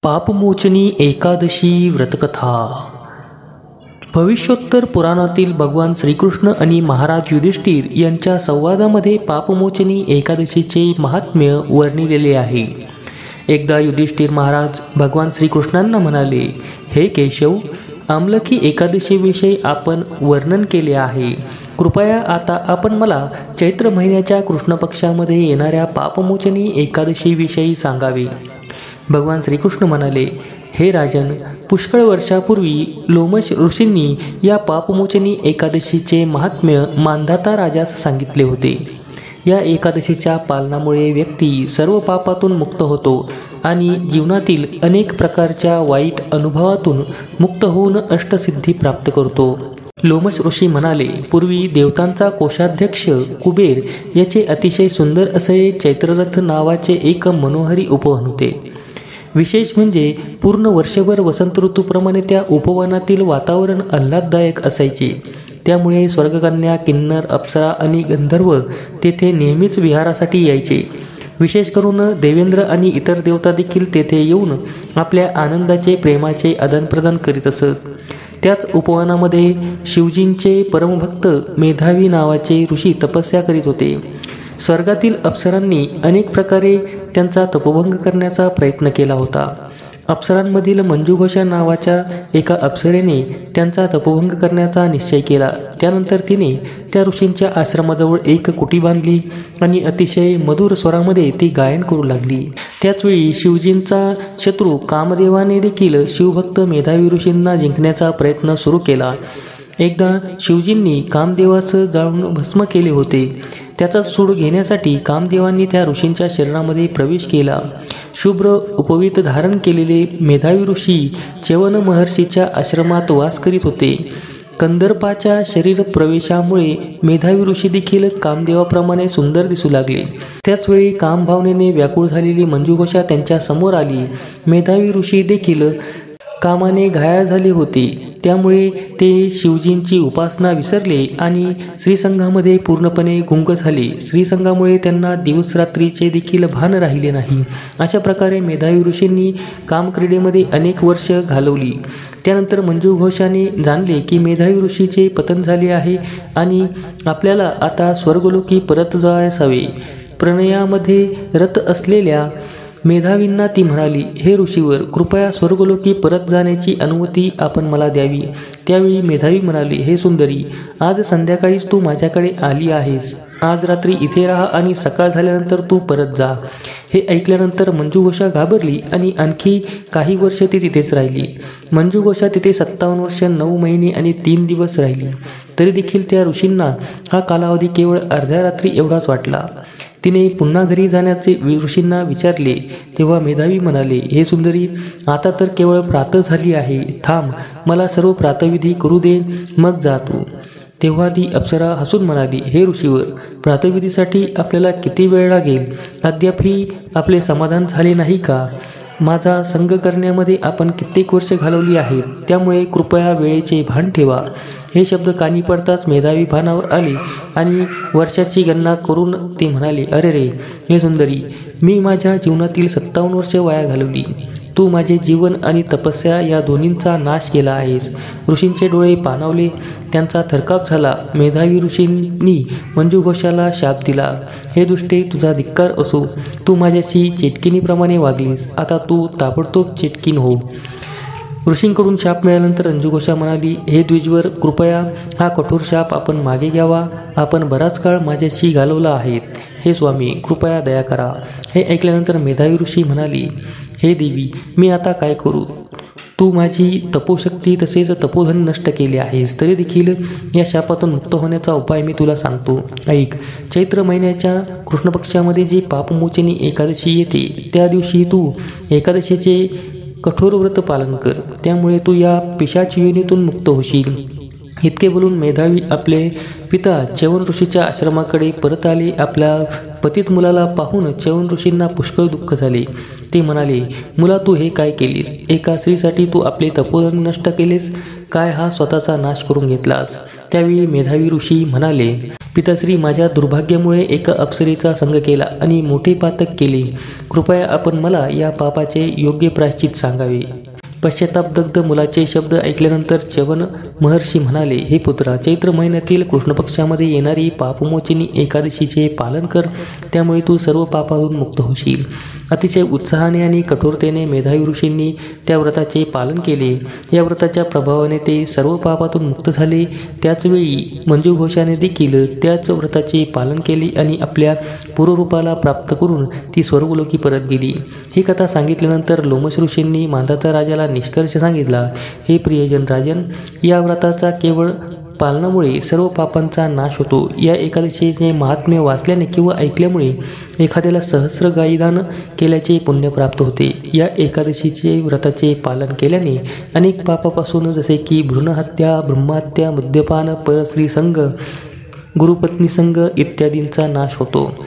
पापमोचनी एकादशी व्रतकथा। भविष्योत्तर पुराणातील भगवान श्रीकृष्ण आणि महाराज युधिष्ठिर यांच्या संवादामध्ये पापमोचनी एकादशीचे महात्म्य वर्णिलेले आहे। एकदा युधिष्ठिर महाराज भगवान श्रीकृष्णांना म्हणाले, हे केशव, आमलकी एकादशीविषयी आपण वर्णन केले आहे। कृपया आता आपण मला चैत्र महिन्याच्या कृष्ण पक्षामध्ये येणाऱ्या पापमोचनी एकादशीविषयी सांगावे। भगवान श्रीकृष्ण म्हणाले, हे राजन, पुष्कळ वर्षापूर्वी लोमश ऋषींनी या पापमोचनी एकादशीचे महात्म्य मांधाता राजास सांगितले होते। या एकादशीच्या पालनामुळे व्यक्ती सर्व पापातून मुक्त होतो आणि जीवनातील अनेक प्रकारच्या वाईट अनुभवातून मुक्त होऊन अष्टसिद्धी प्राप्त करतो। लोमश ऋषी म्हणाले, पूर्वी देवतांचा कोषाध्यक्ष कुबेर याचे अतिशय सुंदर असे चैत्ररथ नावाचे एक मनोहरी उपवन होते। विशेष म्हणजे पूर्ण वर्षभर वसंत ऋतूप्रमाणे त्या उपवनातील वातावरण आल्हाददायक असायचे। त्यामुळे स्वर्गकन्या, किन्नर, अप्सरा आणि गंधर्व तेथे नेहमीच विहारासाठी यायचे। विशेष करून देवेंद्र आणि इतर देवता देखील तेथे येऊन आपल्या आनंदाचे, प्रेमाचे आदानप्रदान करीत असत। त्याच उपवनामध्ये शिवजींचे परमभक्त मेधावी नावाचे ऋषी तपस्या करीत होते। स्वर्गातील अप्सरांनी अनेक प्रकारे त्यांचा तपोभंग करण्याचा प्रयत्न केला होता। अप्सरांमधील मंजुघोषा नावाच्या एका अप्सरेने त्यांचा तपोभंग करण्याचा निश्चय केला। त्यानंतर तिने त्या ऋषींच्या आश्रमाजवळ एक कुटी बांधली आणि अतिशय मधुर स्वरामध्ये ती गायन करू लागली। त्याचवेळी शिवजींचा शत्रू कामदेवाने देखील शिवभक्त मेधावी ऋषींना जिंकण्याचा प्रयत्न सुरू केला। एकदा शिवजींनी कामदेवास जाळून भस्म केले होते। त्याचा सूड घेण्यासाठी कामदेवांनी त्या ऋषींच्या शरीरामध्ये प्रवेश केला। शुभ्र उपवीत धारण केलेले मेधावी ऋषी च्यवन महर्षीच्या आश्रमात वास करीत होते। कंदर्पाच्या शरीर प्रवेशामुळे मेधावी ऋषी देखील कामदेवाप्रमाणे सुंदर दिसू लागले। त्याचवेळी कामभावनेने व्याकुळ झालेली मंजुघोषा त्यांच्या समोर आली। मेधावी ऋषी देखील कामाने घायाळ झाले होते, त्यामुळे ते शिवजींची उपासना विसरले आणि श्रीसंघामध्ये पूर्णपणे गुंग झाले। श्रीसंघामुळे त्यांना दिवस रात्रीचे देखील भान राहिले नाही। अशा प्रकारे मेधावी ऋषींनी कामक्रीडेमध्ये अनेक वर्ष घालवली। त्यानंतर मंजुघोषाने जाणले की मेधावी ऋषीचे पतन झाले आहे आणि आपल्याला आता स्वर्गलोकी परत जावयास हवे। प्रणयामध्ये रत असलेल्या मेधावींना ती म्हणाली, हे ऋषीवर, कृपया स्वर्गलोकी परत जाण्याची अनुमती आपण मला द्यावी। त्यावेळी मेधावी म्हणाली, हे सुंदरी, आज संध्याकाळीच तू माझ्याकडे आली आहेस। आज रात्री इथे राहा आणि सकाळ झाल्यानंतर तू परत जा। हे ऐकल्यानंतर मंजुघोषा घाबरली आणि आणखी काही वर्ष ती तिथेच राहिली। मंजुघोषा तिथे 57 वर्ष 9 महिने आणि 3 दिवस राहिली। तरी देखील त्या ऋषींना हा कालावधी केवळ अर्ध्या रात्री एवढाच वाटला। तिने पुन्हा घरी जाण्याचे ऋषींना विचारले, तेव्हा मेधावी म्हणाले, हे सुंदरी, आता तर केवळ प्रातः झाली आहे। थांब, मला सर्व प्रातःविधी करू दे, मग जा तू। तेव्हा ती अप्सरा हसून म्हणाली, हे ऋषीवर, प्रातःविधीसाठी आपल्याला किती वेळ लागेल? अद्यापही आपले समाधान झाले नाही का? माझा संग करण्यामध्ये आपण कित्येक वर्ष घालवली आहेत, त्यामुळे कृपया वेळेचे भान ठेवा। हे शब्द कानी पडताच मेधावी भानावर आले आणि वर्षाची गणना करून ते म्हणाले, अरे रे, हे सुंदरी, मी माझ्या जीवनातील 57 वर्ष वाया घालवली। तू माझे जीवन आणि तपस्या या दोन्हींचा नाश केला आहेस। ऋषींचे डोळे पाणावले, त्यांचा थरकाप झाला। मेधावी ऋषींनी मंजुघोषाला शाप दिला, हे दुष्टे, तुझा धिक्कार असो, तू माझ्याशी चेटकिनीप्रमाणे वागलीस, आता तू ताबडतोब चेटकीन हो। ऋषींकडून शाप मिळाल्यानंतर मंजुघोषा म्हणाली, हे द्विजवर, कृपया हा कठोर शाप आपण मागे घ्यावा। आपण बराच काळ माझ्याशी घालवला आहे। हे स्वामी, कृपया दया करा। हे ऐकल्यानंतर मेधावी ऋषी म्हणाली, हे देवी, मी आता काय करू? तू माझी तपोशक्ती तसेच तपोधन नष्ट केले आहेस। तरी देखील या शापातून मुक्त होण्याचा उपाय मी तुला सांगतो। ऐक, चैत्र महिन्याच्या कृष्ण पक्षामध्ये जी पापमोचनी एकादशी येते, त्या दिवशी तू एकादशीचे कठोर व्रत पालन कर। त्यामुळे तू या पिशाच योनीतून मुक्त होशील इतके बोलून मेधावी आपले पिता च्यवन ऋषीच्या आश्रमाकडे परत आले. आपल्या पतित मुलाला पाहून च्यवन ऋषींना पुष्कळ दुःख झाले. ते म्हणाले, मुला तू हे काय केलीस? एका स्त्रीसाठी तू आपले तपोधन नष्ट केलेस काय? हा स्वतःचा नाश करून घेतलास. त्यावेळी मेधावी ऋषी म्हणाले, पिताश्री, माझ्या दुर्भाग्यामुळे एका अप्सरेचा संग केला आणि मोठे पातक केले. कृपया आपण मला या पापाचे योग्य प्रायश्चित सांगावे. पश्चातापदग्ध मुलाचे शब्द ऐकल्यानंतर च्यवन महर्षी म्हणाले, हे पुत्रा, चैत्र महिन्यातील कृष्ण पक्षामध्ये येणारी पापमोचनी एकादशीचे पालन कर. त्यामुळे तू सर्व पापातून मुक्त होशील. अतिशय उत्साहाने आणि कठोरतेने मेधावी ऋषींनी त्या व्रताचे पालन केले. या व्रताच्या प्रभावाने ते सर्व पापातून मुक्त झाले. त्याचवेळी मंजू घोषाने देखील त्याच व्रताचे पालन केले आणि आपल्या पूर्वरूपाला प्राप्त करून ती स्वर्गलोकी परत गेली. ही कथा सांगितल्यानंतर लोमश ऋषींनी मांधाता राजाला निष्कर्ष सांगितला, हे प्रियजन राजन, या व्रताचा केवळ पालनामुळे सर्व पापांचा नाश होतो. या एकादशीचे महात्म्य वाचल्याने किंवा ऐकल्यामुळे एखाद्याला सहस्र गायीदान केल्याचे पुण्य प्राप्त होते. या एकादशीचे व्रताचे पालन केल्याने अनेक पापापासून जसे की भ्रूणहत्या, ब्रह्महत्या, मद्यपान, परस्त्री संग, गुरुपत्नी संघ इत्यादींचा नाश होतो.